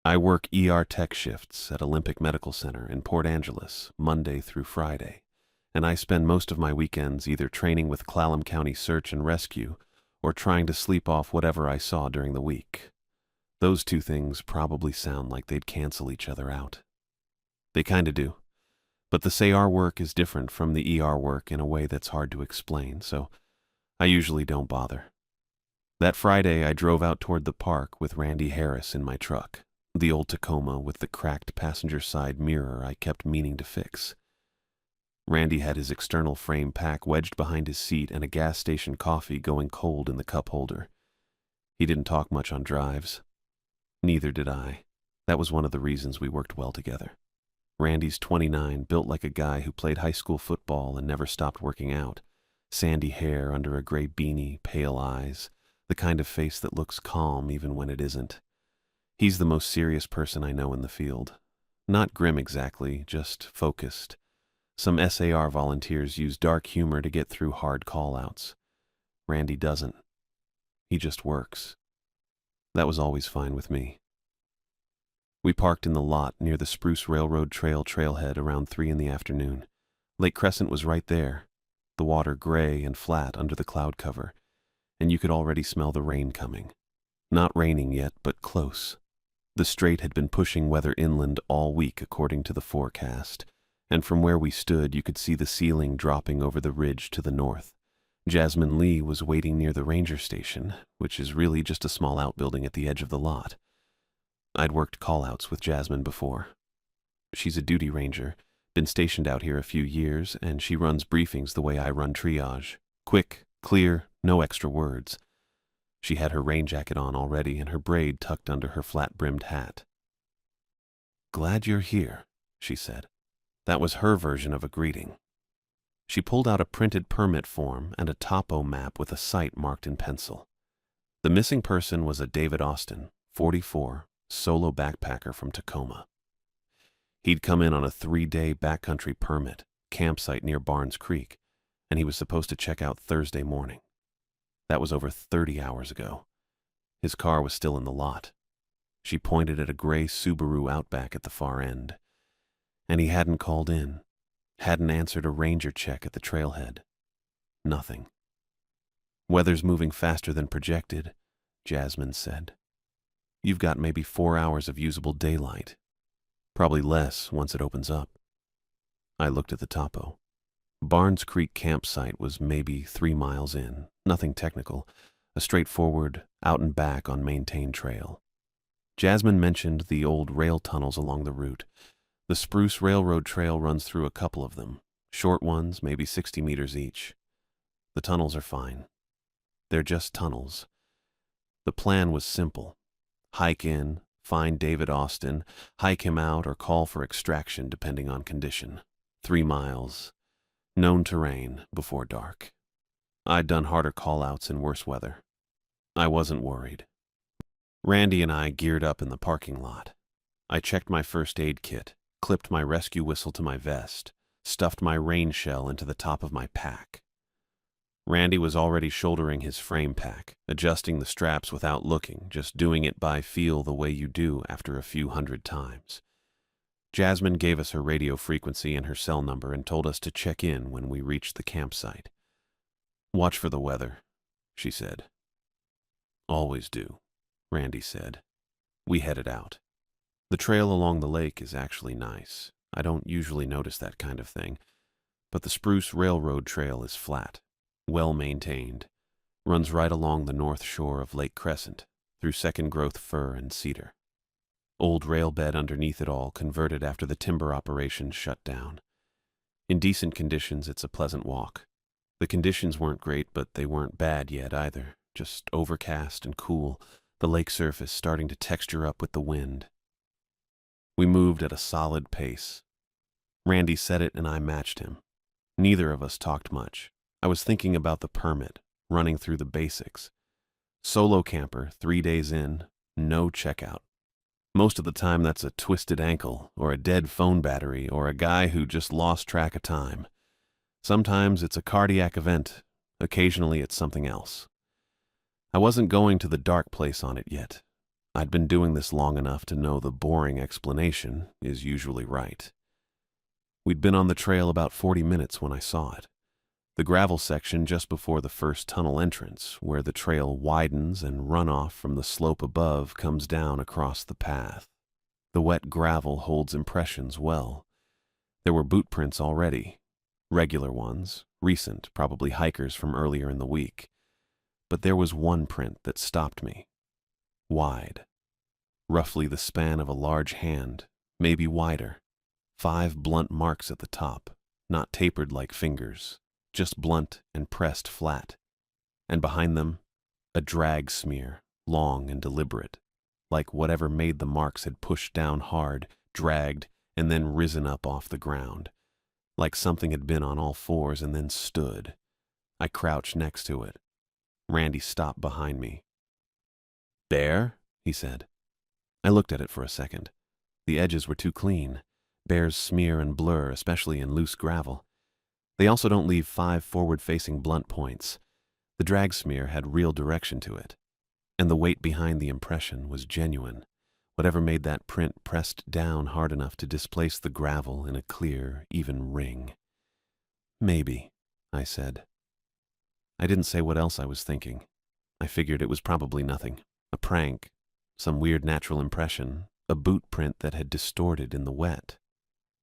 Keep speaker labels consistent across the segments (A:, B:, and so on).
A: I work ER tech shifts at Olympic Medical Center in Port Angeles, Monday through Friday, and I spend most of my weekends either training with Clallam County Search and Rescue or trying to sleep off whatever I saw during the week. Those two things probably sound like they'd cancel each other out. They kinda do, but the SAR work is different from the ER work in a way that's hard to explain, so I usually don't bother. That Friday, I drove out toward the park with Randy Harris in my truck, the old Tacoma with the cracked passenger side mirror I kept meaning to fix. Randy had his external frame pack wedged behind his seat and a gas station coffee going cold in the cup holder. He didn't talk much on drives. Neither did I. That was one of the reasons we worked well together. Randy's 29, built like a guy who played high school football and never stopped working out. Sandy hair under a gray beanie, pale eyes, the kind of face that looks calm even when it isn't. He's the most serious person I know in the field. Not grim exactly, just focused. Some SAR volunteers use dark humor to get through hard call-outs. Randy doesn't. He just works. That was always fine with me. We parked in the lot near the Spruce Railroad Trail trailhead around 3 in the afternoon. Lake Crescent was right there, the water gray and flat under the cloud cover, and you could already smell the rain coming. Not raining yet, but close. The strait had been pushing weather inland all week according to the forecast, and from where we stood you could see the ceiling dropping over the ridge to the north. Jasmine Lee was waiting near the ranger station, which is really just a small outbuilding at the edge of the lot. I'd worked call-outs with Jasmine before. She's a duty ranger, been stationed out here a few years, and she runs briefings the way I run triage. Quick, clear, no extra words. She had her rain jacket on already and her braid tucked under her flat-brimmed hat. "Glad you're here," she said. That was her version of a greeting. She pulled out a printed permit form and a topo map with a site marked in pencil. The missing person was a David Austin, 44, solo backpacker from Tacoma. He'd come in on a 3-day backcountry permit, campsite near Barnes Creek, and he was supposed to check out Thursday morning. That was over 30 hours ago. His car was still in the lot. She pointed at a gray Subaru Outback at the far end. And he hadn't called in, hadn't answered a ranger check at the trailhead. Nothing. "Weather's moving faster than projected," Jasmine said. "You've got maybe 4 hours of usable daylight. Probably less once it opens up." I looked at the topo. Barnes Creek campsite was maybe 3 miles in, nothing technical, a straightforward, out and back on maintained trail. Jasmine mentioned the old rail tunnels along the route. The Spruce Railroad Trail runs through a couple of them, short ones, maybe 60 meters each. The tunnels are fine. They're just tunnels. The plan was simple. Hike in, find David Austin, hike him out or call for extraction depending on condition. 3 miles. Known terrain before dark. I'd done harder call-outs in worse weather. I wasn't worried. Randy and I geared up in the parking lot. I checked my first aid kit, clipped my rescue whistle to my vest, stuffed my rain shell into the top of my pack. Randy was already shouldering his frame pack, adjusting the straps without looking, just doing it by feel the way you do after a few hundred times. Jasmine gave us her radio frequency and her cell number and told us to check in when we reached the campsite. "Watch for the weather," she said. "Always do," Randy said. We headed out. The trail along the lake is actually nice. I don't usually notice that kind of thing, but the Spruce Railroad Trail is flat, well-maintained, runs right along the north shore of Lake Crescent, through second-growth fir and cedar. Old rail bed underneath it all, converted after the timber operations shut down. In decent conditions, it's a pleasant walk. The conditions weren't great, but they weren't bad yet either, just overcast and cool, the lake surface starting to texture up with the wind. We moved at a solid pace. Randy said it and I matched him. Neither of us talked much. I was thinking about the permit, running through the basics. Solo camper, 3 days in, no checkout. Most of the time that's a twisted ankle, or a dead phone battery, or a guy who just lost track of time. Sometimes it's a cardiac event, occasionally it's something else. I wasn't going to the dark place on it yet. I'd been doing this long enough to know the boring explanation is usually right. We'd been on the trail about 40 minutes when I saw it. The gravel section just before the first tunnel entrance, where the trail widens and runoff from the slope above comes down across the path. The wet gravel holds impressions well. There were boot prints already, regular ones, recent, probably hikers from earlier in the week. But there was one print that stopped me. Wide. Roughly the span of a large hand, maybe wider. 5 blunt marks at the top, not tapered like fingers, just blunt and pressed flat. And behind them, a drag smear, long and deliberate, like whatever made the marks had pushed down hard, dragged, and then risen up off the ground. Like something had been on all fours and then stood. I crouched next to it. Randy stopped behind me. "Bear?" he said. I looked at it for a second. The edges were too clean. Bears smear and blur, especially in loose gravel. They also don't leave 5 forward-facing blunt points. The drag smear had real direction to it. And the weight behind the impression was genuine. Whatever made that print pressed down hard enough to displace the gravel in a clear, even ring. "Maybe," I said. I didn't say what else I was thinking. I figured it was probably nothing. A prank, some weird natural impression, a boot print that had distorted in the wet.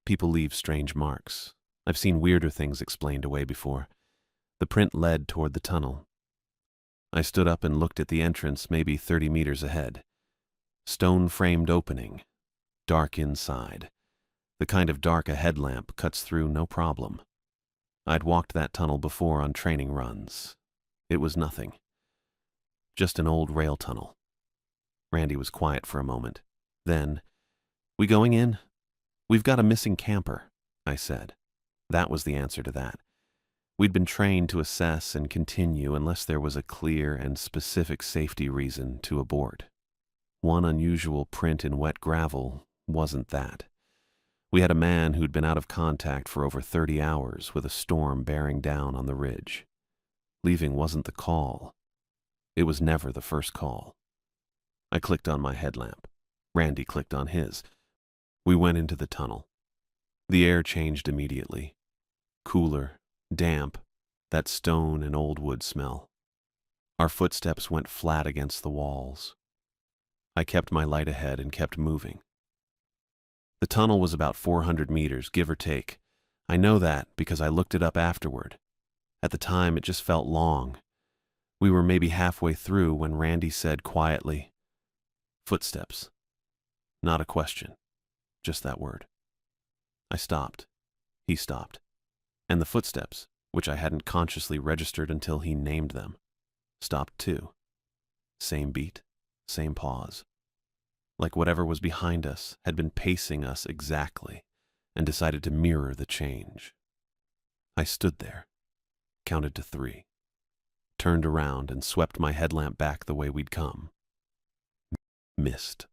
A: People leave strange marks. I've seen weirder things explained away before. The print led toward the tunnel. I stood up and looked at the entrance maybe 30 meters ahead. Stone-framed opening. Dark inside. The kind of dark a headlamp cuts through no problem. I'd walked that tunnel before on training runs. It was nothing. Just an old rail tunnel. Randy was quiet for a moment. Then, "We going in?" "We've got a missing camper," I said. That was the answer to that. We'd been trained to assess and continue unless there was a clear and specific safety reason to abort. One unusual print in wet gravel wasn't that. We had a man who'd been out of contact for over 30 hours with a storm bearing down on the ridge. Leaving wasn't the call. It was never the first call. I clicked on my headlamp. Randy clicked on his. We went into the tunnel. The air changed immediately. Cooler, damp, that stone and old wood smell. Our footsteps went flat against the walls. I kept my light ahead and kept moving. The tunnel was about 400 meters, give or take. I know that because I looked it up afterward. At the time, it just felt long. We were maybe halfway through when Randy said quietly, "Footsteps." Not a question, just that word. I stopped. He stopped. And the footsteps, which I hadn't consciously registered until he named them, stopped too. Same beat, same pause. Like whatever was behind us had been pacing us exactly and decided to mirror the change. I stood there, counted to 3, turned around and swept my headlamp back the way we'd come. Missed.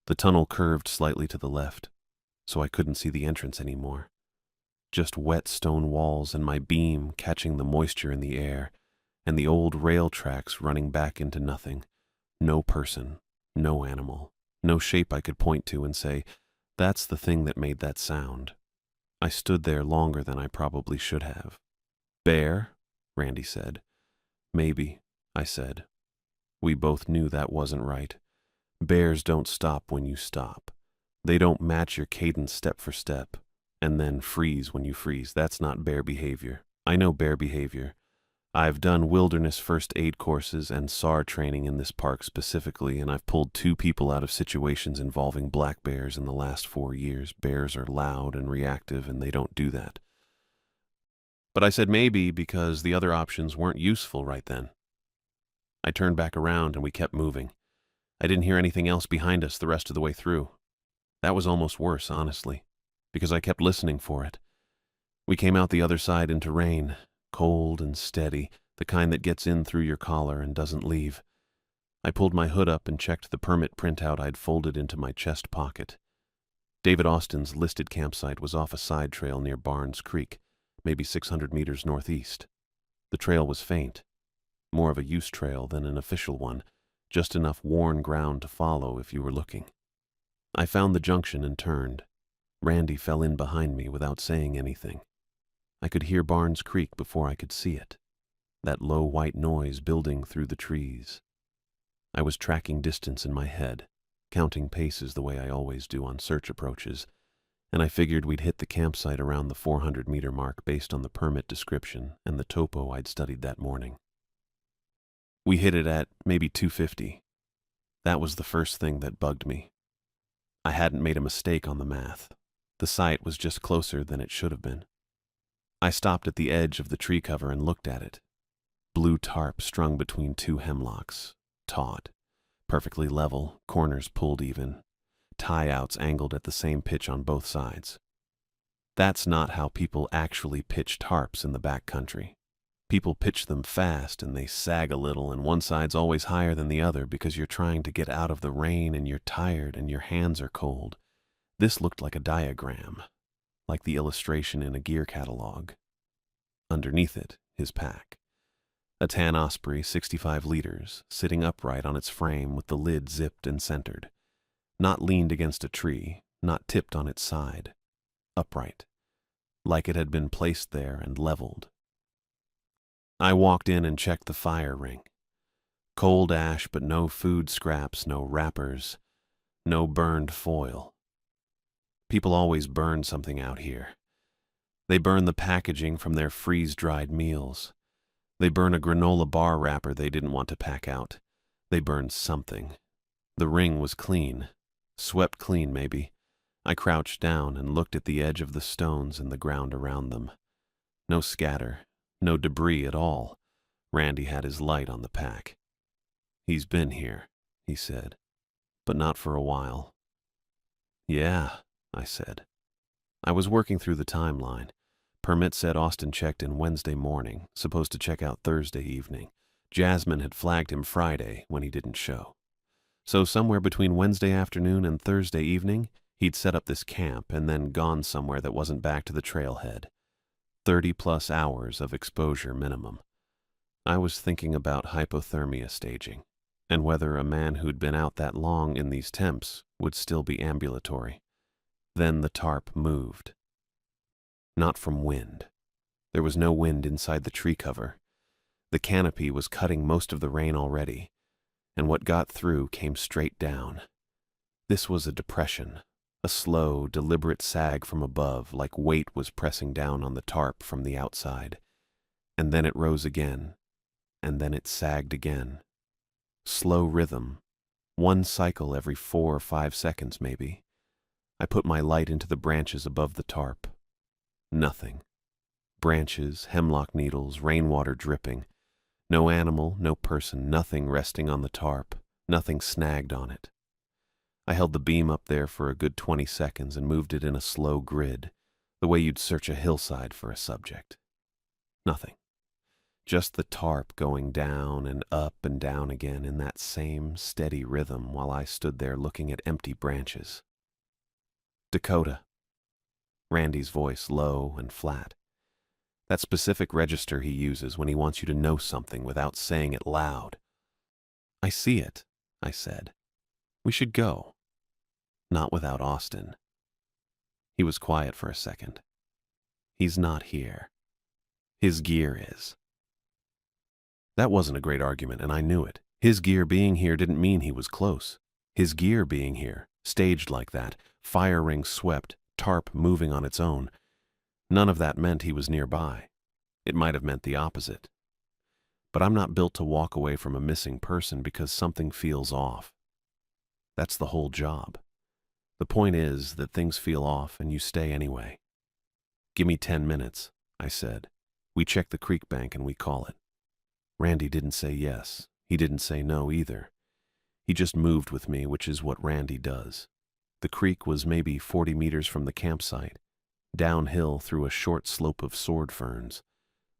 A: The tunnel curved slightly to the left, so I couldn't see the entrance anymore. Just wet stone walls and my beam catching the moisture in the air, and the old rail tracks running back into nothing. No person, no animal, no shape I could point to and say, "That's the thing that made that sound." I stood there longer than I probably should have. "Bear?" Randy said. "Maybe," I said. We both knew that wasn't right. Bears don't stop when you stop. They don't match your cadence step for step, and then freeze when you freeze. That's not bear behavior. I know bear behavior. I've done wilderness first aid courses and SAR training in this park specifically, and I've pulled 2 people out of situations involving black bears in the last 4 years. Bears are loud and reactive, and they don't do that. But I said maybe because the other options weren't useful right then. I turned back around and we kept moving. I didn't hear anything else behind us the rest of the way through. That was almost worse, honestly, because I kept listening for it. We came out the other side into rain, cold and steady, the kind that gets in through your collar and doesn't leave. I pulled my hood up and checked the permit printout I'd folded into my chest pocket. David Austin's listed campsite was off a side trail near Barnes Creek, maybe 600 meters northeast. The trail was faint, more of a use trail than an official one, just enough worn ground to follow if you were looking. I found the junction and turned. Randy fell in behind me without saying anything. I could hear Barnes Creek before I could see it, that low white noise building through the trees. I was tracking distance in my head, counting paces the way I always do on search approaches, and I figured we'd hit the campsite around the 400-meter mark based on the permit description and the topo I'd studied that morning. We hit it at maybe 250. That was the first thing that bugged me. I hadn't made a mistake on the math. The site was just closer than it should have been. I stopped at the edge of the tree cover and looked at it. Blue tarp strung between two hemlocks, taut, perfectly level, corners pulled even, tie-outs angled at the same pitch on both sides. That's not how people actually pitch tarps in the backcountry. People pitch them fast and they sag a little, and one side's always higher than the other because you're trying to get out of the rain and you're tired and your hands are cold. This looked like a diagram, like the illustration in a gear catalog. Underneath it, his pack. A tan Osprey 65 liters, sitting upright on its frame with the lid zipped and centered. Not leaned against a tree, not tipped on its side. Upright, like it had been placed there and leveled. I walked in and checked the fire ring. Cold ash, but no food scraps, no wrappers, no burned foil. People always burn something out here. They burn the packaging from their freeze-dried meals. They burn a granola bar wrapper they didn't want to pack out. They burn something. The ring was clean. Swept clean, maybe. I crouched down and looked at the edge of the stones and the ground around them. No scatter. No debris at all. Randy had his light on the pack. "He's been here," he said, "but not for a while." "Yeah," I said. I was working through the timeline. Permit said Austin checked in Wednesday morning, supposed to check out Thursday evening. Jasmine had flagged him Friday when he didn't show. So somewhere between Wednesday afternoon and Thursday evening, he'd set up this camp and then gone somewhere that wasn't back to the trailhead. 30-plus hours of exposure minimum. I was thinking about hypothermia staging, and whether a man who'd been out that long in these temps would still be ambulatory. Then the tarp moved. Not from wind. There was no wind inside the tree cover. The canopy was cutting most of the rain already, and what got through came straight down. This was a depression. A slow, deliberate sag from above, like weight was pressing down on the tarp from the outside. And then it rose again, and then it sagged again. Slow rhythm, one cycle every 4 or 5 seconds maybe. I put my light into the branches above the tarp. Nothing. Branches, hemlock needles, rainwater dripping. No animal, no person, nothing resting on the tarp, nothing snagged on it. I held the beam up there for a good 20 seconds and moved it in a slow grid, the way you'd search a hillside for a subject. Nothing. Just the tarp going down and up and down again in that same steady rhythm while I stood there looking at empty branches. "Dakota." Randy's voice low and flat. That specific register he uses when he wants you to know something without saying it loud. "I see it," I said. "We should go." "Not without Austin." He was quiet for a second. "He's not here. His gear is." That wasn't a great argument, and I knew it. His gear being here didn't mean he was close. His gear being here, staged like that, fire ring swept, tarp moving on its own, none of that meant he was nearby. It might have meant the opposite. But I'm not built to walk away from a missing person because something feels off. That's the whole job. The point is that things feel off and you stay anyway. "Give me 10 minutes, I said. "We check the creek bank and we call it." Randy didn't say yes. He didn't say no either. He just moved with me, which is what Randy does. The creek was maybe 40 meters from the campsite, downhill through a short slope of sword ferns.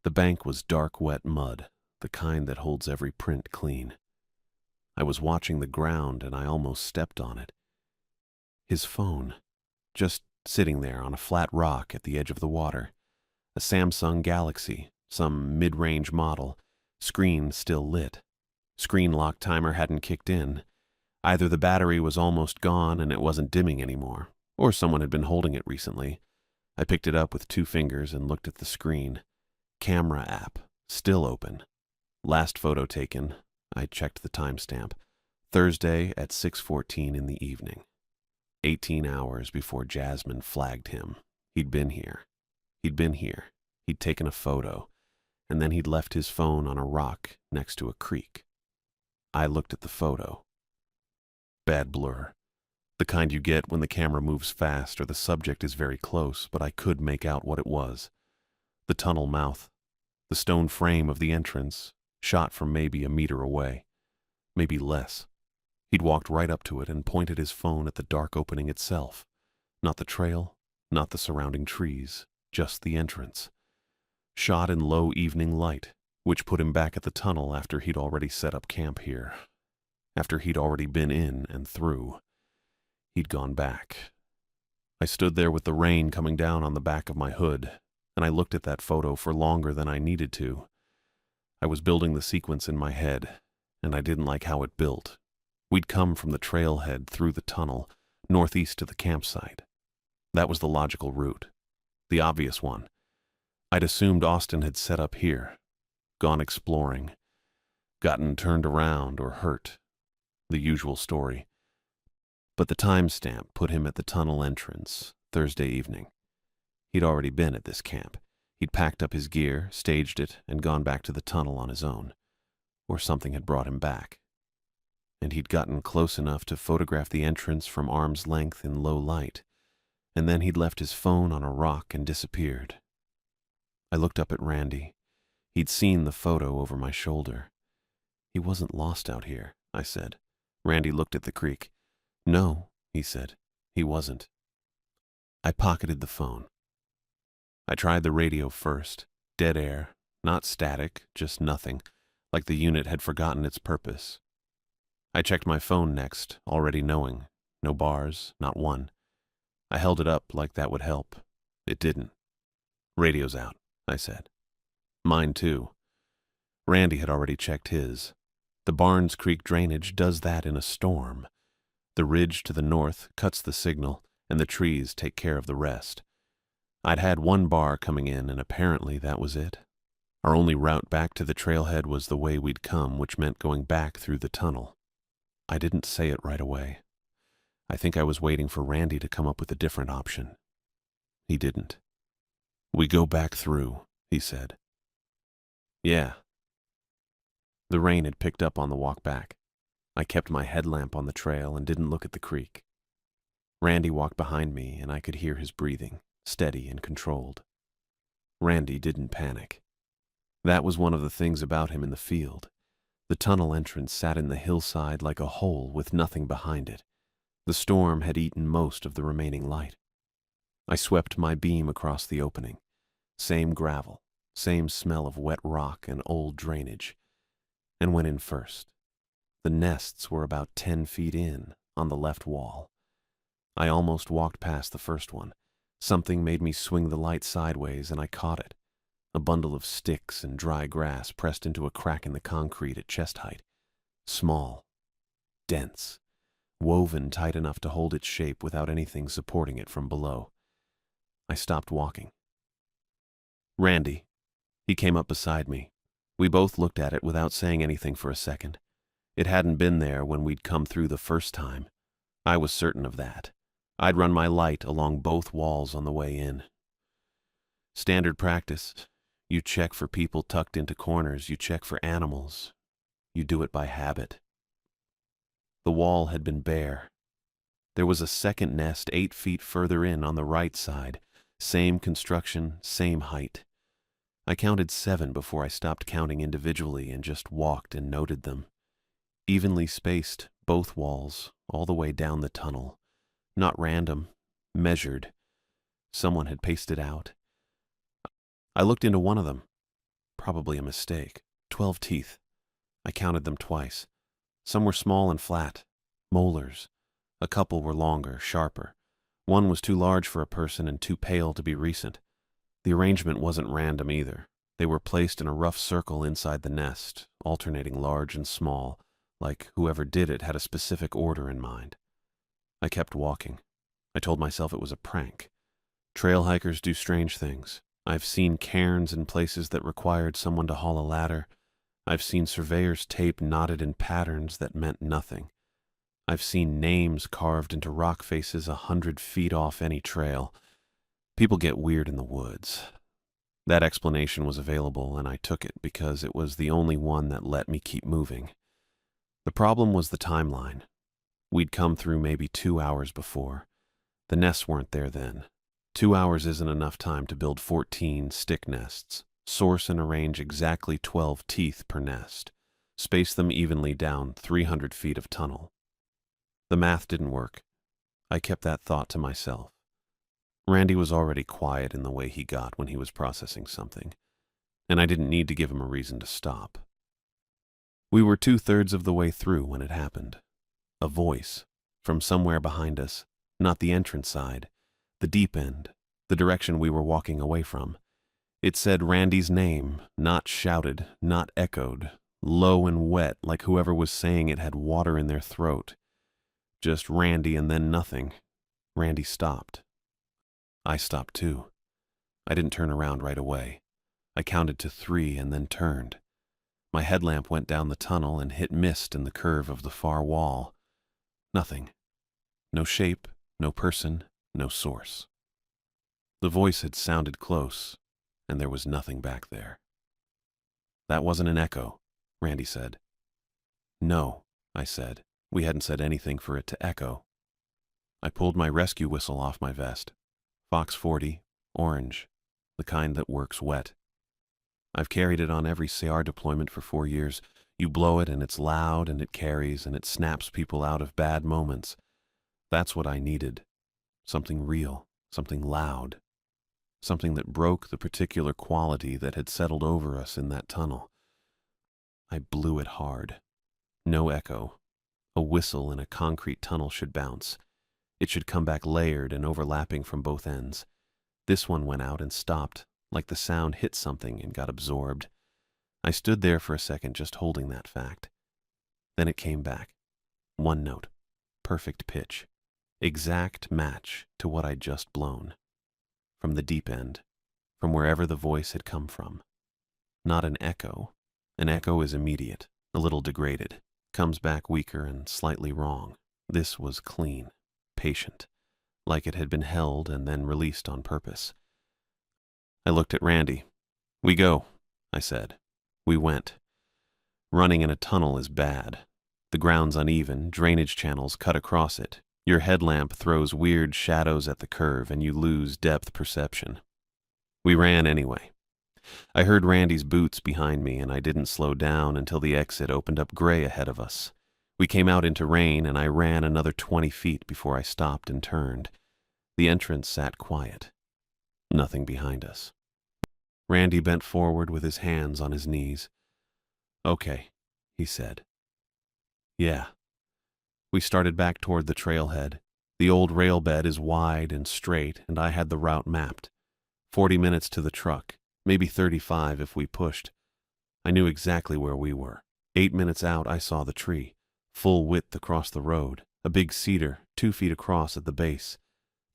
A: The bank was dark, wet mud, the kind that holds every print clean. I was watching the ground and I almost stepped on it. His phone, just sitting there on a flat rock at the edge of the water. A Samsung Galaxy, some mid-range model, screen still lit. Screen lock timer hadn't kicked in. Either the battery was almost gone and it wasn't dimming anymore, or someone had been holding it recently. I picked it up with 2 fingers and looked at the screen. Camera app, still open. Last photo taken, I checked the timestamp, Thursday at 6:14 in the evening. 18 hours before Jasmine flagged him. He'd been here. He'd taken a photo, and then he'd left his phone on a rock next to a creek. I looked at the photo. Bad blur. The kind you get when the camera moves fast or the subject is very close, but I could make out what it was. The tunnel mouth. The stone frame of the entrance, shot from maybe a meter away. Maybe less. He'd walked right up to it and pointed his phone at the dark opening itself. Not the trail, not the surrounding trees, just the entrance. Shot in low evening light, which put him back at the tunnel after he'd already set up camp here. After he'd already been in and through. He'd gone back. I stood there with the rain coming down on the back of my hood, and I looked at that photo for longer than I needed to. I was building the sequence in my head, and I didn't like how it built. We'd come from the trailhead through the tunnel, northeast to the campsite. That was the logical route. The obvious one. I'd assumed Austin had set up here, gone exploring, gotten turned around or hurt. The usual story. But the timestamp put him at the tunnel entrance, Thursday evening. He'd already been at this camp. He'd packed up his gear, staged it, and gone back to the tunnel on his own. Or something had brought him back. And he'd gotten close enough to photograph the entrance from arm's length in low light, and then he'd left his phone on a rock and disappeared. I looked up at Randy. He'd seen the photo over my shoulder. He wasn't lost out here, I said. Randy looked at the creek. No, he said. He wasn't. I pocketed the phone. I tried the radio first. Dead air. Not static, just nothing, like the unit had forgotten its purpose. I checked my phone next, already knowing. No bars, not one. I held it up like that would help. It didn't. Radio's out, I said. Mine too. Randy had already checked his. The Barnes Creek drainage does that in a storm. The ridge to the north cuts the signal, and the trees take care of the rest. I'd had 1 bar coming in, and apparently that was it. Our only route back to the trailhead was the way we'd come, which meant going back through the tunnel. I didn't say it right away. I think I was waiting for Randy to come up with a different option. He didn't. We go back through, he said. Yeah. The rain had picked up on the walk back. I kept my headlamp on the trail and didn't look at the creek. Randy walked behind me, and I could hear his breathing, steady and controlled. Randy didn't panic. That was one of the things about him in the field. The tunnel entrance sat in the hillside like a hole with nothing behind it. The storm had eaten most of the remaining light. I swept my beam across the opening. Same gravel, same smell of wet rock and old drainage, and went in first. The nests were about 10 feet in, on the left wall. I almost walked past the first one. Something made me swing the light sideways, and I caught it. A bundle of sticks and dry grass pressed into a crack in the concrete at chest height. Small, dense, woven tight enough to hold its shape without anything supporting it from below. I stopped walking. Randy. He came up beside me. We both looked at it without saying anything for a second. It hadn't been there when we'd come through the first time. I was certain of that. I'd run my light along both walls on the way in. Standard practice. You check for people tucked into corners. You check for animals. You do it by habit. The wall had been bare. There was a second nest 8 feet further in on the right side. Same construction, same height. I counted 7 before I stopped counting individually and just walked and noted them. Evenly spaced, both walls, all the way down the tunnel. Not random, measured. Someone had pasted out. I looked into one of them. Probably a mistake. 12 teeth. I counted them twice. Some were small and flat. Molars. A couple were longer, sharper. One was too large for a person and too pale to be recent. The arrangement wasn't random either. They were placed in a rough circle inside the nest, alternating large and small, like whoever did it had a specific order in mind. I kept walking. I told myself it was a prank. Trail hikers do strange things. I've seen cairns in places that required someone to haul a ladder. I've seen surveyors' tape knotted in patterns that meant nothing. I've seen names carved into rock faces 100 feet off any trail. People get weird in the woods. That explanation was available, and I took it because it was the only one that let me keep moving. The problem was the timeline. We'd come through maybe 2 hours before. The nests weren't there then. 2 hours isn't enough time to build 14 stick nests, source and arrange exactly 12 teeth per nest, space them evenly down 300 feet of tunnel. The math didn't work. I kept that thought to myself. Randy was already quiet in the way he got when he was processing something, and I didn't need to give him a reason to stop. We were 2/3 of the way through when it happened. A voice, from somewhere behind us, not the entrance side, the deep end, the direction we were walking away from. It said Randy's name, not shouted, not echoed, low and wet like whoever was saying it had water in their throat. Just Randy and then nothing. Randy stopped. I stopped too. I didn't turn around right away. I counted to 3 and then turned. My headlamp went down the tunnel and hit mist in the curve of the far wall. Nothing. No shape, no person, no source. The voice had sounded close, and there was nothing back there. That wasn't an echo, Randy said. No, I said. We hadn't said anything for it to echo. I pulled my rescue whistle off my vest. Fox 40, orange, the kind that works wet. I've carried it on every CR deployment for 4 years. You blow it and it's loud and it carries and it snaps people out of bad moments. That's what I needed. Something real, something loud. Something that broke the particular quality that had settled over us in that tunnel. I blew it hard. No echo. A whistle in a concrete tunnel should bounce. It should come back layered and overlapping from both ends. This one went out and stopped, like the sound hit something and got absorbed. I stood there for a second just holding that fact. Then it came back. One note. Perfect pitch. Exact match to what I'd just blown. From the deep end. From wherever the voice had come from. Not an echo. An echo is immediate, a little degraded, comes back weaker and slightly wrong. This was clean. Patient, like it had been held and then released on purpose. I looked at Randy. We go, I said. We went. Running in a tunnel is bad. The ground's uneven, drainage channels cut across it. Your headlamp throws weird shadows at the curve and you lose depth perception. We ran anyway. I heard Randy's boots behind me and I didn't slow down until the exit opened up gray ahead of us. We came out into rain and I ran another 20 feet before I stopped and turned. The entrance sat quiet. Nothing behind us. Randy bent forward with his hands on his knees. Okay, he said. Yeah. We started back toward the trailhead. The old rail bed is wide and straight and I had the route mapped. 40 minutes to the truck, maybe 35 if we pushed. I knew exactly where we were. 8 minutes out I saw the tree. Full width across the road, a big cedar, 2 feet across at the base.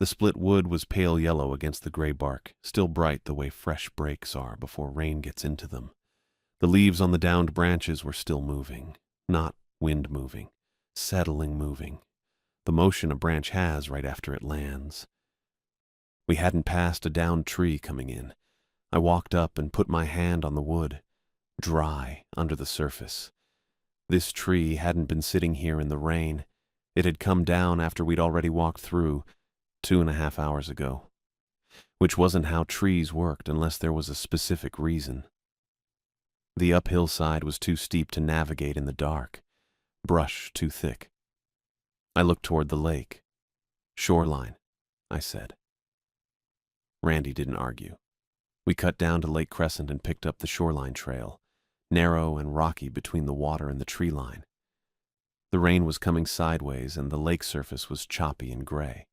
A: The split wood was pale yellow against the gray bark, still bright the way fresh breaks are before rain gets into them. The leaves on the downed branches were still moving, not wind moving, settling moving, the motion a branch has right after it lands. We hadn't passed a downed tree coming in. I walked up and put my hand on the wood, dry under the surface. This tree hadn't been sitting here in the rain. It had come down after we'd already walked through 2.5 hours ago. Which wasn't how trees worked unless there was a specific reason. The uphill side was too steep to navigate in the dark. Brush too thick. I looked toward the lake. Shoreline, I said. Randy didn't argue. We cut down to Lake Crescent and picked up the shoreline trail. Narrow and rocky between the water and the tree line. The rain was coming sideways and the lake surface was choppy and gray.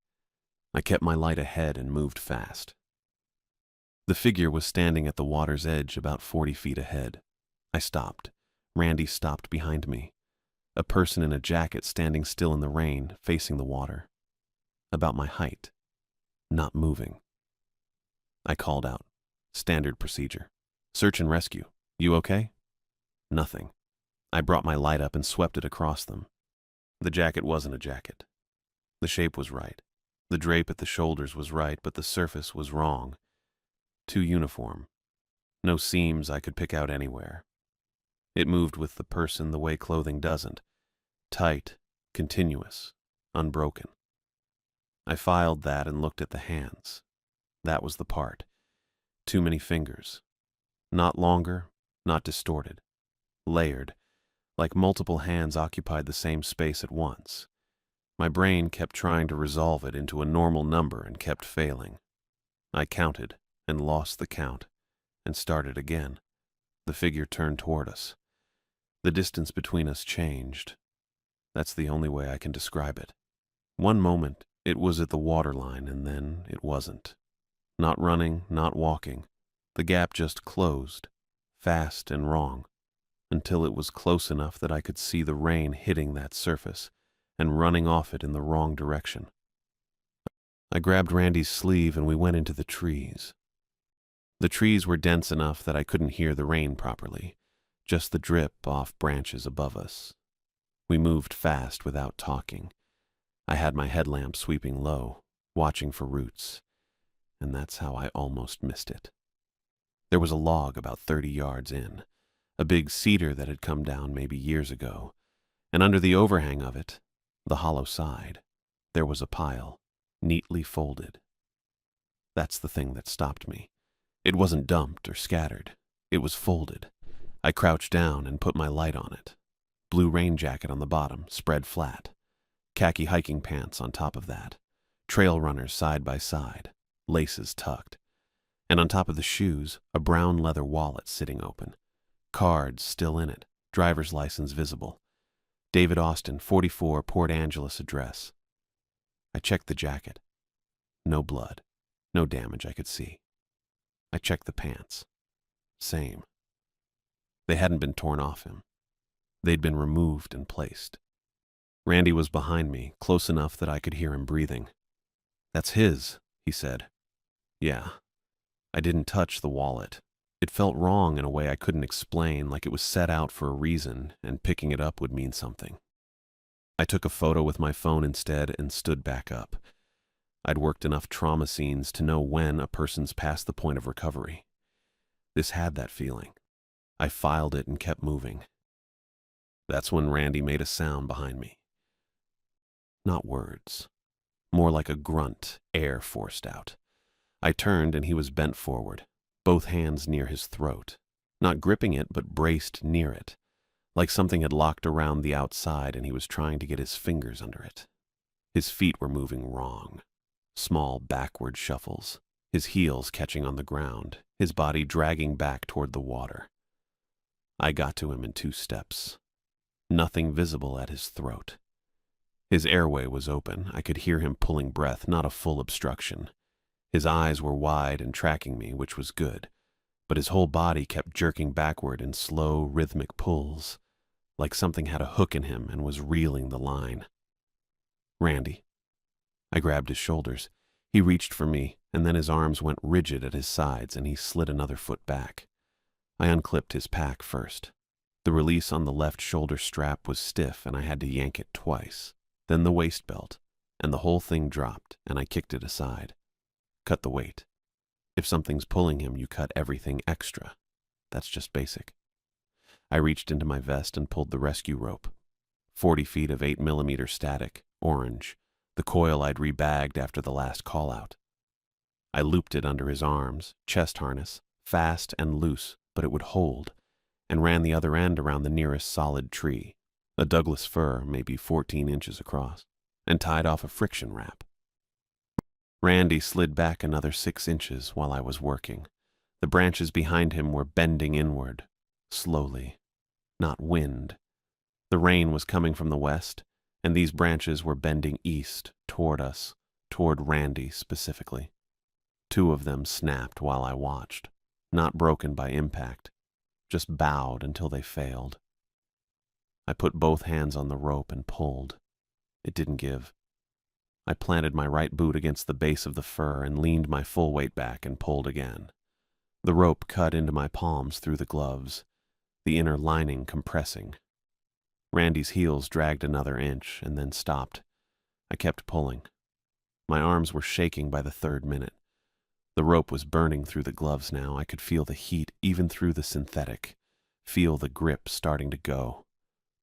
A: I kept my light ahead and moved fast. The figure was standing at the water's edge about 40 feet ahead. I stopped. Randy stopped behind me. A person in a jacket standing still in the rain, facing the water. About my height. Not moving. I called out. Standard procedure. Search and rescue. You okay? Nothing. I brought my light up and swept it across them. The jacket wasn't a jacket. The shape was right. The drape at the shoulders was right, but the surface was wrong. Too uniform. No seams I could pick out anywhere. It moved with the person the way clothing doesn't. Tight, continuous, unbroken. I filed that and looked at the hands. That was the part. Too many fingers. Not longer, not distorted. Layered, like multiple hands occupied the same space at once. My brain kept trying to resolve it into a normal number and kept failing. I counted and lost the count and started again. The figure turned toward us. The distance between us changed. That's the only way I can describe it. One moment, it was at the waterline, and then it wasn't. Not running, not walking. The gap just closed, fast and wrong, until it was close enough that I could see the rain hitting that surface and running off it in the wrong direction. I grabbed Randy's sleeve and we went into the trees. The trees were dense enough that I couldn't hear the rain properly, just the drip off branches above us. We moved fast without talking. I had my headlamp sweeping low, watching for roots, and that's how I almost missed it. There was a log about 30 yards in, a big cedar that had come down maybe years ago, and under the overhang of it, the hollow side, there was a pile, neatly folded. That's the thing that stopped me. It wasn't dumped or scattered. It was folded. I crouched down and put my light on it. Blue rain jacket on the bottom, spread flat. Khaki hiking pants on top of that. Trail runners side by side, laces tucked. And on top of the shoes, a brown leather wallet sitting open. Cards still in it, driver's license visible. David Austin, 44, Port Angeles address. I checked the jacket. No blood. No damage I could see. I checked the pants. Same. They hadn't been torn off him. They'd been removed and placed. Randy was behind me, close enough that I could hear him breathing. That's his, he said. Yeah. I didn't touch the wallet. It felt wrong in a way I couldn't explain, like it was set out for a reason, and picking it up would mean something. I took a photo with my phone instead and stood back up. I'd worked enough trauma scenes to know when a person's past the point of recovery. This had that feeling. I filed it and kept moving. That's when Randy made a sound behind me. Not words. More like a grunt, air forced out. I turned and he was bent forward, both hands near his throat. Not gripping it, but braced near it. Like something had locked around the outside and he was trying to get his fingers under it. His feet were moving wrong. Small backward shuffles, his heels catching on the ground, his body dragging back toward the water. I got to him in 2 steps. Nothing visible at his throat. His airway was open. I could hear him pulling breath, not a full obstruction. His eyes were wide and tracking me, which was good, but his whole body kept jerking backward in slow, rhythmic pulls, like something had a hook in him and was reeling the line. Randy. I grabbed his shoulders. He reached for me, and then his arms went rigid at his sides and he slid another foot back. I unclipped his pack first. The release on the left shoulder strap was stiff and I had to yank it twice. Then the waist belt, and the whole thing dropped and I kicked it aside. Cut the weight. If something's pulling him, you cut everything extra. That's just basic. I reached into my vest and pulled the rescue rope. 40 feet of 8mm static, orange, the coil I'd rebagged after the last call-out. I looped it under his arms, chest harness, fast and loose, but it would hold, and ran the other end around the nearest solid tree, a Douglas fir maybe 14 inches across, and tied off a friction wrap. Randy slid back another 6 inches while I was working. The branches behind him were bending inward, slowly, not wind. The rain was coming from the west, and these branches were bending east, toward us, toward Randy specifically. 2 of them snapped while I watched, not broken by impact, just bowed until they failed. I put both hands on the rope and pulled. It didn't give. I planted my right boot against the base of the fur and leaned my full weight back and pulled again. The rope cut into my palms through the gloves, the inner lining compressing. Randy's heels dragged another inch and then stopped. I kept pulling. My arms were shaking by the 3rd minute. The rope was burning through the gloves now. I could feel the heat even through the synthetic, feel the grip starting to go.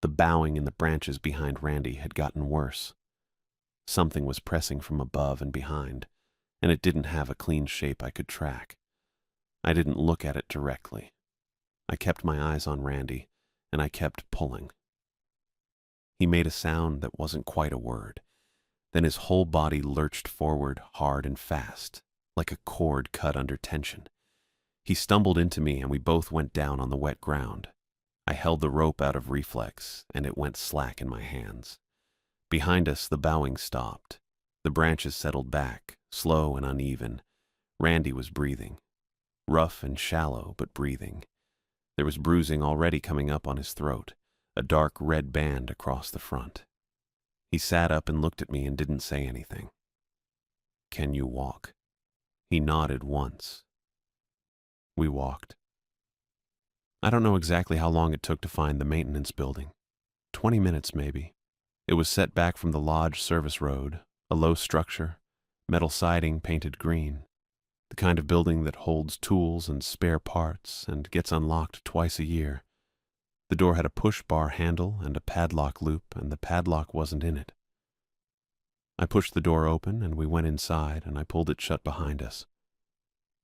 A: The bowing in the branches behind Randy had gotten worse. Something was pressing from above and behind, and it didn't have a clean shape I could track. I didn't look at it directly. I kept my eyes on Randy, and I kept pulling. He made a sound that wasn't quite a word. Then his whole body lurched forward hard and fast, like a cord cut under tension. He stumbled into me, and we both went down on the wet ground. I held the rope out of reflex, and it went slack in my hands. Behind us, the bowing stopped. The branches settled back, slow and uneven. Randy was breathing. Rough and shallow, but breathing. There was bruising already coming up on his throat, a dark red band across the front. He sat up and looked at me and didn't say anything. "Can you walk?" He nodded once. We walked. I don't know exactly how long it took to find the maintenance building. 20 minutes, maybe. It was set back from the lodge service road, a low structure, metal siding painted green. The kind of building that holds tools and spare parts and gets unlocked twice a year. The door had a push-bar handle and a padlock loop, and the padlock wasn't in it. I pushed the door open, and we went inside, and I pulled it shut behind us.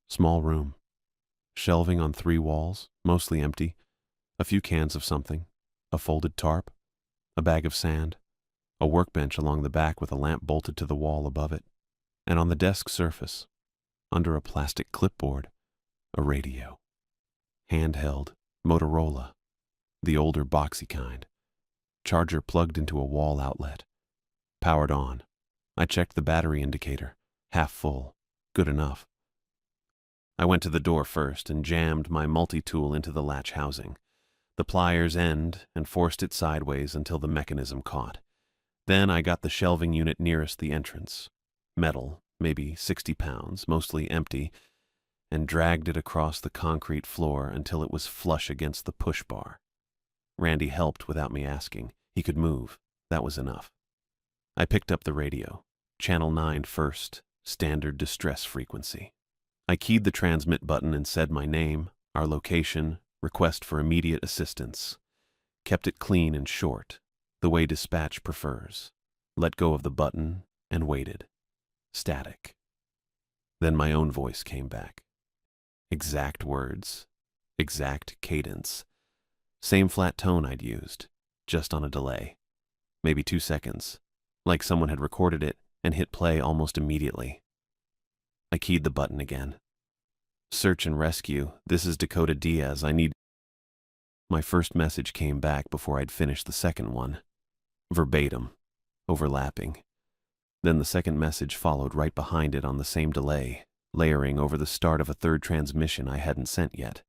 A: Small room. Shelving on 3 walls, mostly empty. A few cans of something. A folded tarp. A bag of sand. A workbench along the back with a lamp bolted to the wall above it. And on the desk surface, under a plastic clipboard, a radio. Handheld, Motorola. The older boxy kind. Charger plugged into a wall outlet. Powered on. I checked the battery indicator. Half full. Good enough. I went to the door first and jammed my multi-tool into the latch housing, the pliers end, and forced it sideways until the mechanism caught. Then I got the shelving unit nearest the entrance. Metal, maybe 60 pounds, mostly empty, and dragged it across the concrete floor until it was flush against the push bar. Randy helped without me asking. He could move. That was enough. I picked up the radio. Channel 9 first, standard distress frequency. I keyed the transmit button and said my name, our location, request for immediate assistance. Kept it clean and short, the way dispatch prefers. Let go of the button and waited. Static. Then my own voice came back. Exact words. Exact cadence. Same flat tone I'd used, just on a delay. Maybe 2 seconds, like someone had recorded it and hit play almost immediately. I keyed the button again. Search and rescue. This is Dakota Diaz. I need... My first message came back before I'd finished the second one. Verbatim. Overlapping. Then the second message followed right behind it on the same delay, layering over the start of a 3rd transmission I hadn't sent yet.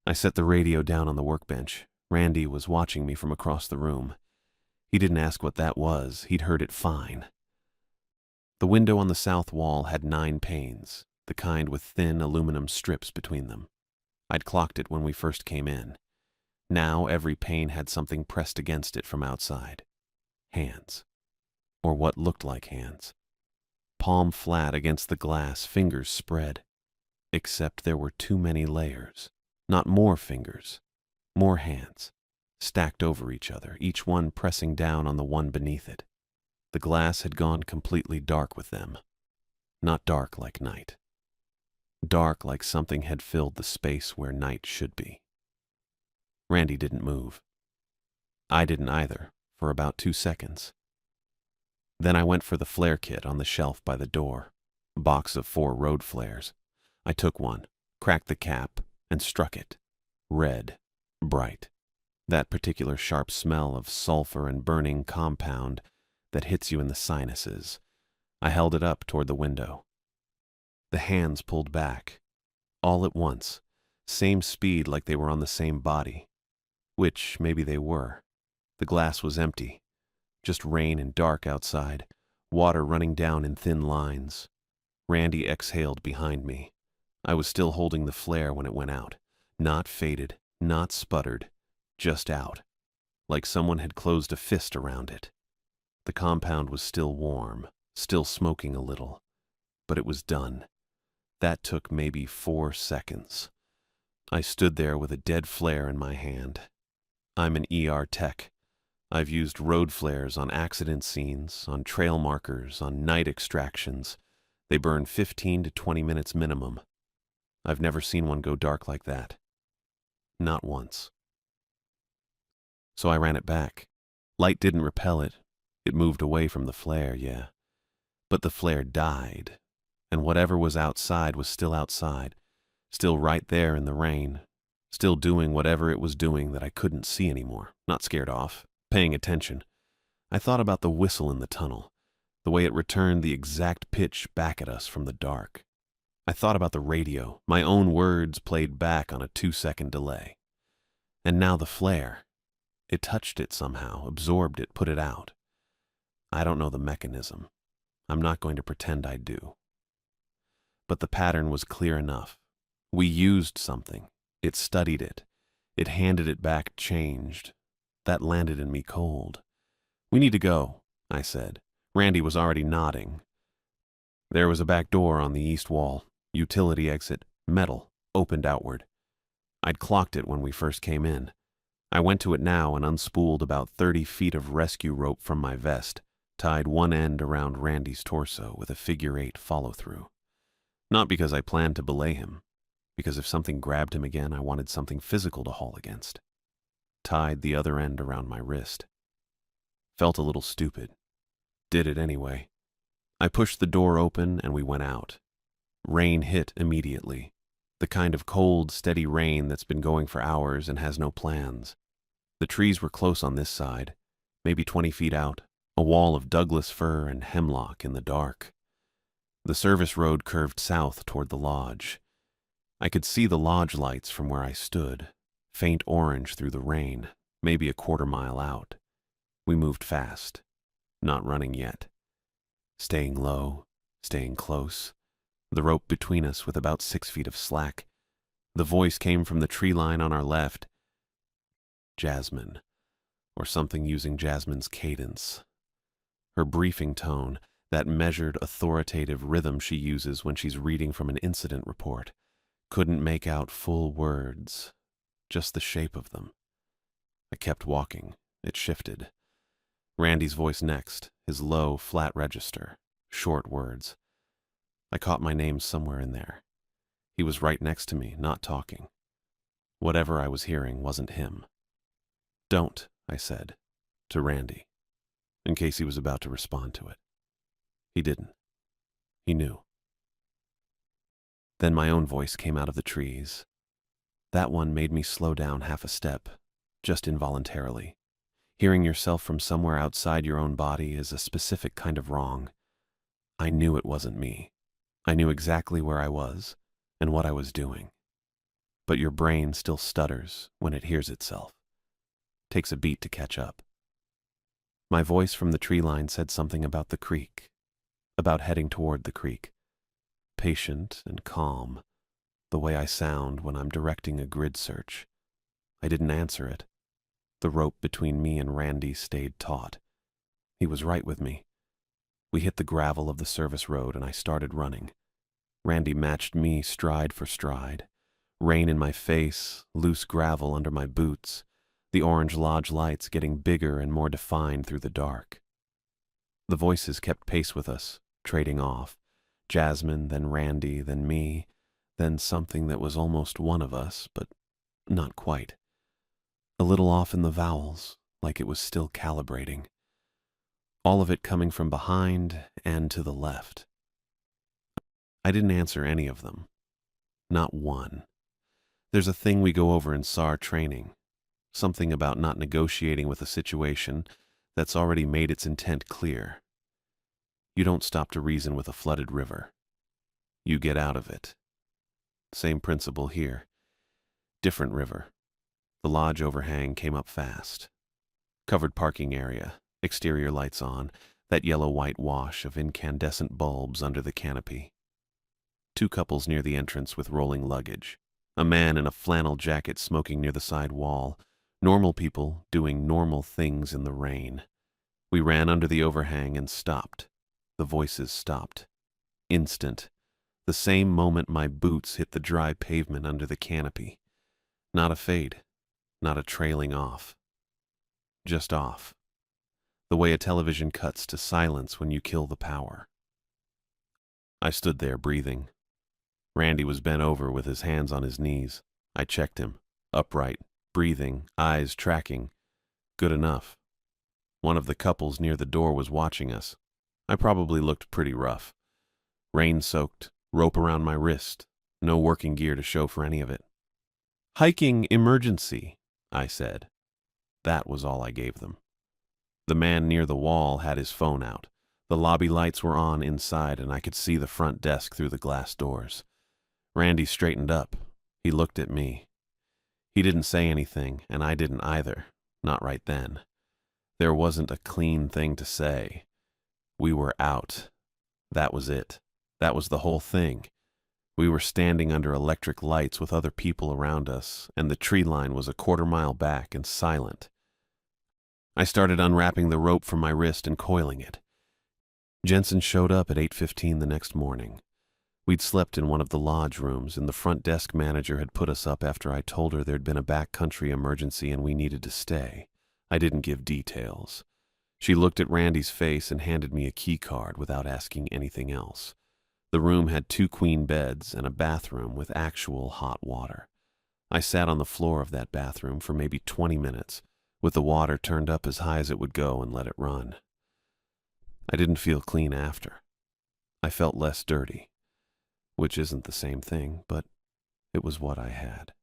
A: I set the radio down on the workbench. Randy was watching me from across the room. He didn't ask what that was. He'd heard it fine. The window on the south wall had 9 panes, the kind with thin aluminum strips between them. I'd clocked it when we first came in. Now every pane had something pressed against it from outside. Hands. Or what looked like hands. Palm flat against the glass, fingers spread. Except there were too many layers. Not more fingers. More hands. Stacked over each other, each one pressing down on the one beneath it. The glass had gone completely dark with them. Not dark like night. Dark like something had filled the space where night should be. Randy didn't move. I didn't either, for about 2 seconds. Then I went for the flare kit on the shelf by the door, a box of 4 road flares. I took one, cracked the cap, and struck it. Red, bright. That particular sharp smell of sulfur and burning compound that hits you in the sinuses. I held it up toward the window. The hands pulled back, all at once, same speed like they were on the same body, which maybe they were. The glass was empty, just rain and dark outside, water running down in thin lines. Randy exhaled behind me. I was still holding the flare when it went out. Not faded, not sputtered, just out, like someone had closed a fist around it. The compound was still warm, still smoking a little, but it was done. That took maybe 4 seconds. I stood there with a dead flare in my hand. I'm an ER tech. I've used road flares on accident scenes, on trail markers, on night extractions. They burn 15 to 20 minutes minimum. I've never seen one go dark like that. Not once. So I ran it back. Light didn't repel it. It moved away from the flare, yeah. But the flare died, and whatever was outside was still outside, still right there in the rain, still doing whatever it was doing that I couldn't see anymore, not scared off, paying attention. I thought about the whistle in the tunnel, the way it returned the exact pitch back at us from the dark. I thought about the radio, my own words played back on a 2-second delay. And now the flare. It touched it somehow, absorbed it, put it out. I don't know the mechanism. I'm not going to pretend I do. But the pattern was clear enough. We used something. It studied it. It handed it back changed. That landed in me cold. "We need to go," I said. Randy was already nodding. There was a back door on the east wall. Utility exit, metal, opened outward. I'd clocked it when we first came in. I went to it now and unspooled about 30 feet of rescue rope from my vest, tied one end around Randy's torso with a figure-8 follow-through. Not because I planned to belay him, because if something grabbed him again, I wanted something physical to haul against. Tied the other end around my wrist. Felt a little stupid. Did it anyway. I pushed the door open and we went out. Rain hit immediately. The kind of cold, steady rain that's been going for hours and has no plans. The trees were close on this side, maybe 20 feet out, a wall of Douglas fir and hemlock in the dark. The service road curved south toward the lodge. I could see the lodge lights from where I stood, faint orange through the rain, maybe a quarter-mile out. We moved fast, not running yet. Staying low, staying close. The rope between us with about 6 feet of slack. The voice came from the tree line on our left. Jasmine, or something using Jasmine's cadence. Her briefing tone, that measured, authoritative rhythm she uses when she's reading from an incident report, couldn't make out full words, just the shape of them. I kept walking. It shifted. Randy's voice next, his low, flat register, short words. I caught my name somewhere in there. He was right next to me, not talking. Whatever I was hearing wasn't him. "Don't," I said, to Randy, in case he was about to respond to it. He didn't. He knew. Then my own voice came out of the trees. That one made me slow down half a step, just involuntarily. Hearing yourself from somewhere outside your own body is a specific kind of wrong. I knew it wasn't me. I knew exactly where I was and what I was doing. But your brain still stutters when it hears itself. Takes a beat to catch up. My voice from the tree line said something about the creek, about heading toward the creek. Patient and calm, the way I sound when I'm directing a grid search. I didn't answer it. The rope between me and Randy stayed taut. He was right with me. We hit the gravel of the service road and I started running. Randy matched me stride for stride. Rain in my face, loose gravel under my boots, the orange lodge lights getting bigger and more defined through the dark. The voices kept pace with us, trading off. Jasmine, then Randy, then me, then something that was almost one of us, but not quite. A little off in the vowels, like it was still calibrating. All of it coming from behind and to the left. I didn't answer any of them. Not one. There's a thing we go over in SAR training. Something about not negotiating with a situation that's already made its intent clear. You don't stop to reason with a flooded river. you get out of it. Same principle here. Different river. The lodge overhang came up fast. Covered parking area, exterior lights on, that yellow-white wash of incandescent bulbs under the canopy. Two couples near the entrance with rolling luggage. A man in a flannel jacket smoking near the side wall. Normal people doing normal things in the rain. We ran under the overhang and stopped. The voices stopped. Instant. The same moment my boots hit the dry pavement under the canopy. Not a fade. Not a trailing off. Just off. The way a television cuts to silence when you kill the power. I stood there breathing. Randy was bent over with his hands on his knees. I checked him. Upright, breathing, eyes tracking. Good enough. One of the couples near the door was watching us. I probably looked pretty rough. Rain-soaked, rope around my wrist, no working gear to show for any of it. "Hiking emergency," I said. That was all I gave them. The man near the wall had his phone out. The lobby lights were on inside, and I could see the front desk through the glass doors. Randy straightened up. He looked at me. He didn't say anything, and I didn't either. Not right then. There wasn't a clean thing to say. We were out. That was it. That was the whole thing. We were standing under electric lights with other people around us, and the tree line was a quarter-mile back and silent. I started unwrapping the rope from my wrist and coiling it. Jensen showed up at 8:15 the next morning. We'd slept in one of the lodge rooms, and the front desk manager had put us up after I told her there'd been a backcountry emergency and we needed to stay. I didn't give details. She looked at Randy's face and handed me a key card without asking anything else. The room had 2 queen beds and a bathroom with actual hot water. I sat on the floor of that bathroom for maybe 20 minutes, with the water turned up as high as it would go and let it run. I didn't feel clean after. I felt less dirty, which isn't the same thing, but it was what I had.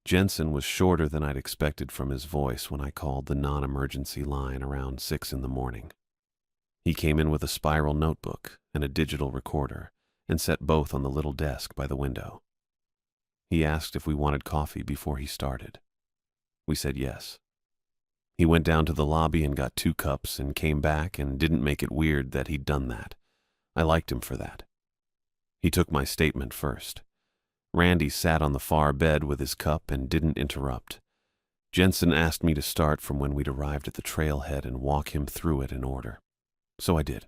A: Jensen was shorter than I'd expected from his voice when I called the non-emergency line around 6 in the morning. He came in with a spiral notebook and a digital recorder and set both on the little desk by the window. He asked if we wanted coffee before he started. We said yes. He went down to the lobby and got 2 cups and came back and didn't make it weird that he'd done that. I liked him for that. He took my statement first. Randy sat on the far bed with his cup and didn't interrupt. Jensen asked me to start from when we'd arrived at the trailhead and walk him through it in order. So I did.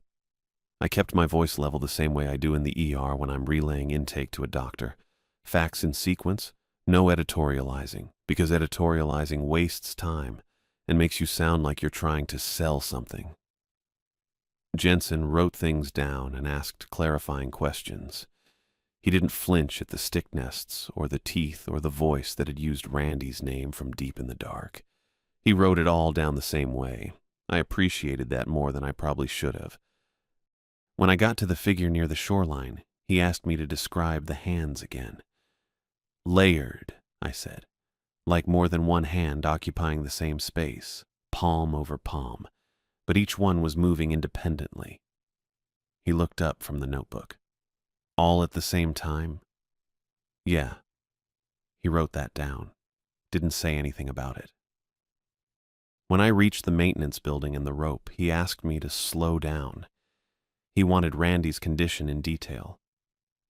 A: I kept my voice level the same way I do in the ER when I'm relaying intake to a doctor. Facts in sequence, no editorializing, because editorializing wastes time and makes you sound like you're trying to sell something. Jensen wrote things down and asked clarifying questions. He didn't flinch at the stick nests or the teeth or the voice that had used Randy's name from deep in the dark. He wrote it all down the same way. I appreciated that more than I probably should have. When I got to the figure near the shoreline, he asked me to describe the hands again. "Layered," I said, like more than one hand occupying the same space, palm over palm, but each one was moving independently. He looked up from the notebook. "All at the same time?" "Yeah." He wrote that down. Didn't say anything about it. When I reached the maintenance building and the rope, he asked me to slow down. He wanted Randy's condition in detail.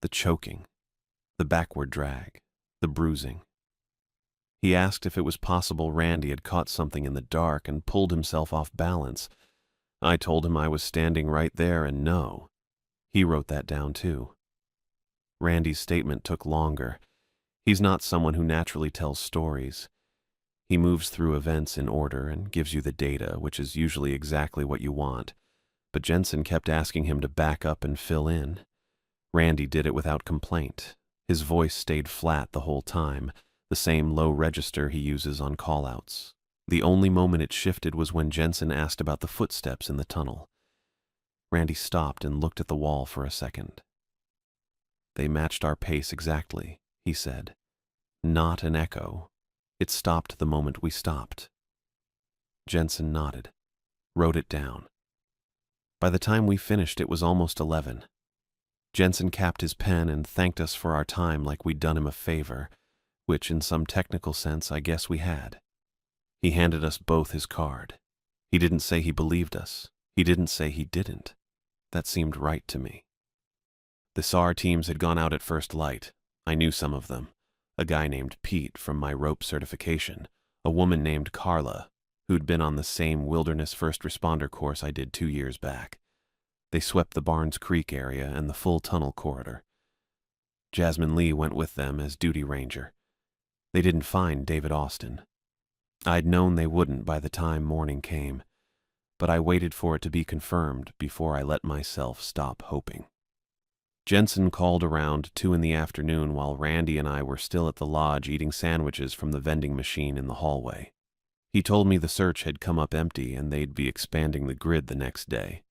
A: The choking, the backward drag, the bruising. He asked if it was possible Randy had caught something in the dark and pulled himself off balance. I told him I was standing right there and no. He wrote that down too. Randy's statement took longer. He's not someone who naturally tells stories. He moves through events in order and gives you the data, which is usually exactly what you want. But Jensen kept asking him to back up and fill in. Randy did it without complaint. His voice stayed flat the whole time, the same low register he uses on call-outs. The only moment it shifted was when Jensen asked about the footsteps in the tunnel. Randy stopped and looked at the wall for a second. "They matched our pace exactly," he said. "Not an echo. It stopped the moment we stopped." Jensen nodded, wrote it down. By the time we finished, it was almost 11. Jensen capped his pen and thanked us for our time like we'd done him a favor, which in some technical sense I guess we had. He handed us both his card. He didn't say he believed us. He didn't say he didn't. That seemed right to me. The SAR teams had gone out at first light. I knew some of them. A guy named Pete from my rope certification, a woman named Carla, who'd been on the same wilderness first responder course I did 2 years back. They swept the Barnes Creek area and the full tunnel corridor. Jasmine Lee went with them as duty ranger. They didn't find David Austin. I'd known they wouldn't by the time morning came, but I waited for it to be confirmed before I let myself stop hoping. Jensen called around 2 in the afternoon while Randy and I were still at the lodge eating sandwiches from the vending machine in the hallway. He told me the search had come up empty and they'd be expanding the grid the next day.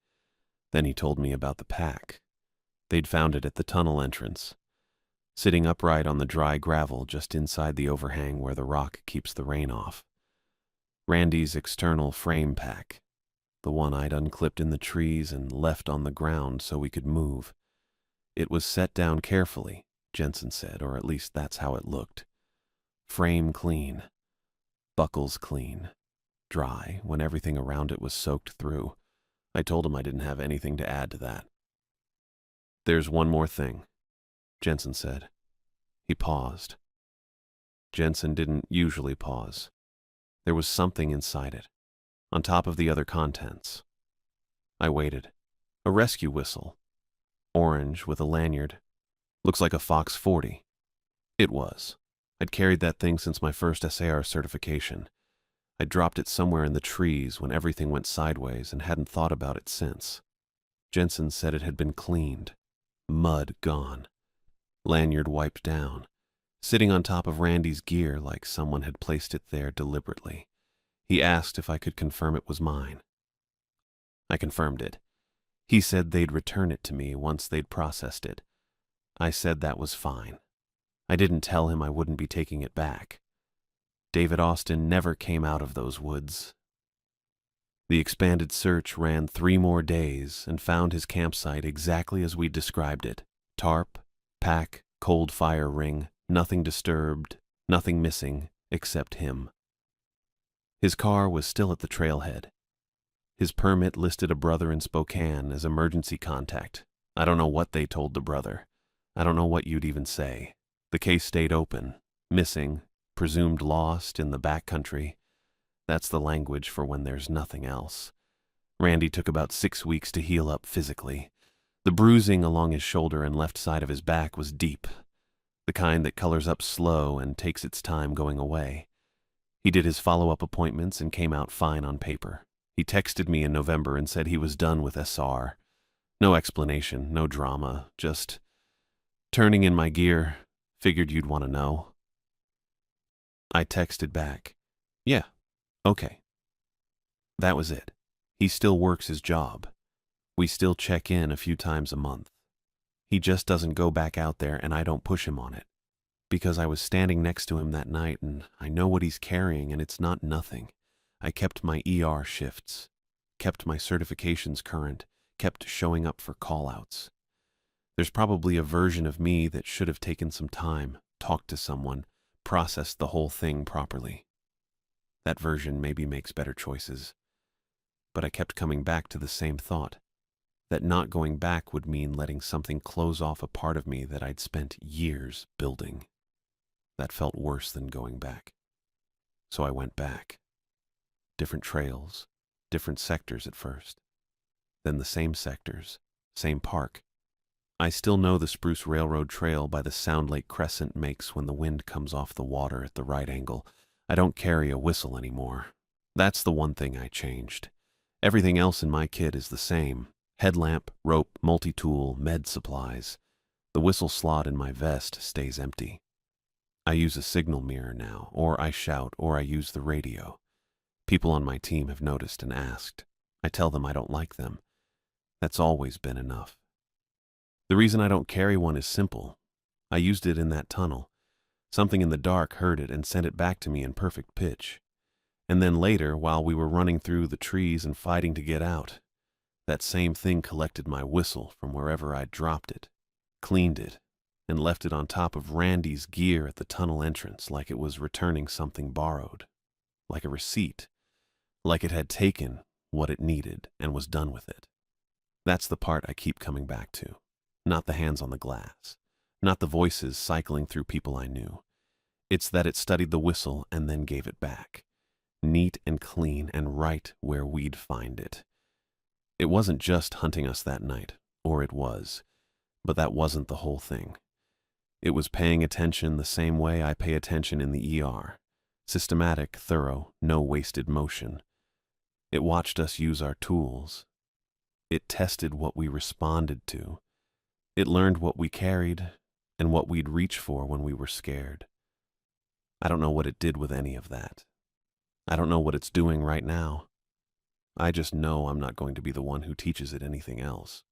A: Then he told me about the pack. They'd found it at the tunnel entrance, sitting upright on the dry gravel just inside the overhang where the rock keeps the rain off. Randy's external frame pack, the one I'd unclipped in the trees and left on the ground so we could move. It was set down carefully, Jensen said, or at least that's how it looked. Frame clean, buckles clean, dry when everything around it was soaked through. I told him I didn't have anything to add to that. "There's one more thing," Jensen said. He paused. Jensen didn't usually pause. There was something inside it, on top of the other contents. I waited. A rescue whistle. Orange with a lanyard. Looks like a Fox 40. It was. I'd carried that thing since my first SAR certification. I dropped it somewhere in the trees when everything went sideways and hadn't thought about it since. Jensen said it had been cleaned. Mud gone. Lanyard wiped down. Sitting on top of Randy's gear like someone had placed it there deliberately. He asked if I could confirm it was mine. I confirmed it. He said they'd return it to me once they'd processed it. I said that was fine. I didn't tell him I wouldn't be taking it back. David Austin never came out of those woods. The expanded search ran 3 more days and found his campsite exactly as we described it. Tarp, pack, cold fire ring, nothing disturbed, nothing missing except him. His car was still at the trailhead. His permit listed a brother in Spokane as emergency contact. I don't know what they told the brother. I don't know what you'd even say. The case stayed open. Missing, presumed lost in the backcountry. That's the language for when there's nothing else. Randy took about 6 weeks to heal up physically. The bruising along his shoulder and left side of his back was deep, the kind that colors up slow and takes its time going away. He did his follow-up appointments and came out fine on paper. He texted me in November and said he was done with SR. No explanation, no drama, just turning in my gear. Figured you'd want to know. I texted back, "Yeah, okay." That was it. He still works his job. We still check in a few times a month. He just doesn't go back out there and I don't push him on it. Because I was standing next to him that night and I know what he's carrying and it's not nothing. I kept my ER shifts, kept my certifications current, kept showing up for call-outs. There's probably a version of me that should have taken some time, talked to someone, processed the whole thing properly. That version maybe makes better choices. But I kept coming back to the same thought, that not going back would mean letting something close off a part of me that I'd spent years building. That felt worse than going back. So I went back. Different trails, different sectors at first. Then the same sectors, same park. I still know the Spruce Railroad Trail by the sound Lake Crescent makes when the wind comes off the water at the right angle. I don't carry a whistle anymore. That's the one thing I changed. Everything else in my kit is the same. Headlamp, rope, multi-tool, med supplies. The whistle slot in my vest stays empty. I use a signal mirror now, or I shout, or I use the radio. People on my team have noticed and asked. I tell them I don't like them. That's always been enough. The reason I don't carry one is simple. I used it in that tunnel. Something in the dark heard it and sent it back to me in perfect pitch. And then later, while we were running through the trees and fighting to get out, that same thing collected my whistle from wherever I'd dropped it cleaned it, and left it on top of Randy's gear at the tunnel entrance like it was returning something borrowed, like a receipt, like it had taken what it needed and was done with it. That's the part I keep coming back to. Not the hands on the glass, not the voices cycling through people I knew. It's that it studied the whistle and then gave it back, neat and clean and right where we'd find it. It wasn't just hunting us that night, or it was, but that wasn't the whole thing. It was paying attention the same way I pay attention in the ER. Systematic, thorough, no wasted motion. It watched us use our tools. It tested what we responded to. It learned what we carried and what we'd reach for when we were scared. I don't know what it did with any of that. I don't know what it's doing right now. I just know I'm not going to be the one who teaches it anything else.